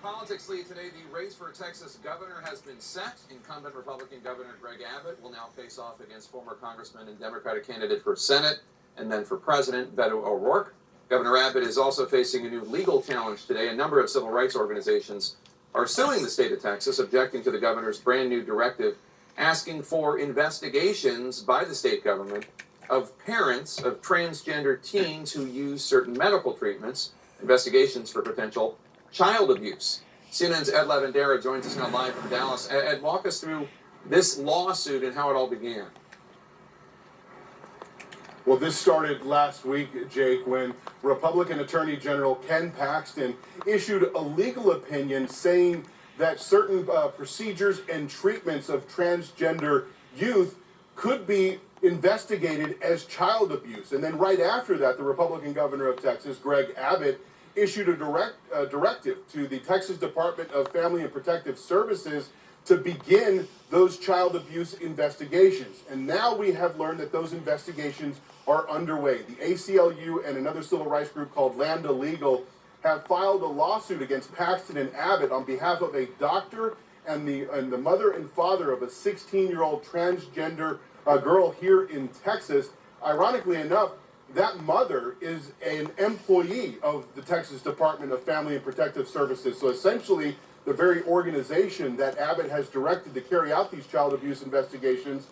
politics lead today, the race for Texas governor has been set. Incumbent Republican Governor Greg Abbott will now face off against former Congressman and Democratic candidate for Senate and then for President Beto O'Rourke. Governor Abbott is also facing a new legal challenge today. A number of civil rights organizations are suing the state of Texas, objecting to the governor's brand new directive asking for investigations by the state government of parents of transgender teens who use certain medical treatments, investigations for potential child abuse. CNN's Ed Lavandera joins us now live from Dallas. Ed, walk us through this lawsuit and how it all began. Well, this started last week, Jake, when Republican Attorney General Ken Paxton issued a legal opinion saying that certain procedures and treatments of transgender youth could be investigated as child abuse. And then right after that, the Republican governor of Texas, Greg Abbott, issued a directive to the Texas Department of Family and Protective Services to begin those child abuse investigations. And now we have learned that those investigations are underway. The ACLU and another civil rights group called Lambda Legal have filed a lawsuit against Paxton and Abbott on behalf of a doctor and the mother and father of a 16-year-old transgender girl here in Texas. Ironically enough, that mother is an employee of the Texas Department of Family and Protective Services. So essentially, the very organization that Abbott has directed to carry out these child abuse investigations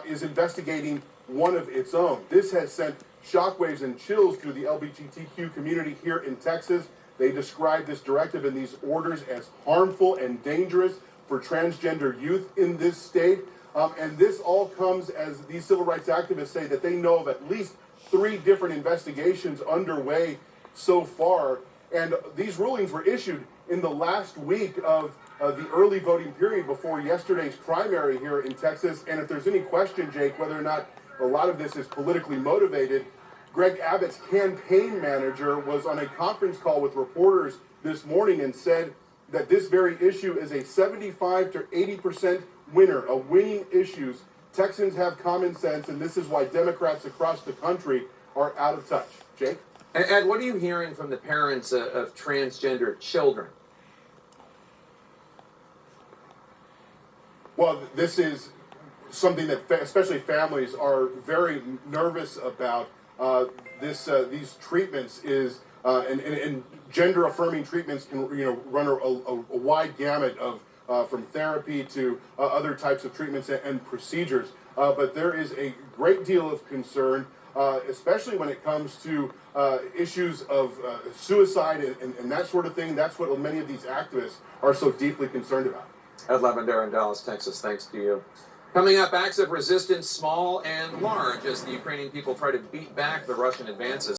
is investigating one of its own. This has sent shockwaves and chills through the LGBTQ community here in Texas. They describe this directive and these orders as harmful and dangerous for transgender youth in this state. And this all comes as these civil rights activists say that they know of at least 3 different investigations underway so far. And these rulings were issued in the last week of the early voting period before yesterday's primary here in Texas. And if there's any question, Jake, whether or not a lot of this is politically motivated, Greg Abbott's campaign manager was on a conference call with reporters this morning and said that this very issue is a 75 to 80% winner, a winning issue. Texans have common sense, and this is why Democrats across the country are out of touch. Jake? Ed, what are you hearing from the parents of transgender children? Well, this is something that especially families are very nervous about. These treatments is and gender affirming treatments can run a wide gamut of from therapy to other types of treatments and procedures. But there is a great deal of concern, especially when it comes to issues of suicide and that sort of thing. That's what many of these activists are so deeply concerned about. Ed Lavandera in Dallas, Texas. Thanks to you. Coming up, acts of resistance, small and large, as the Ukrainian people try to beat back the Russian advances.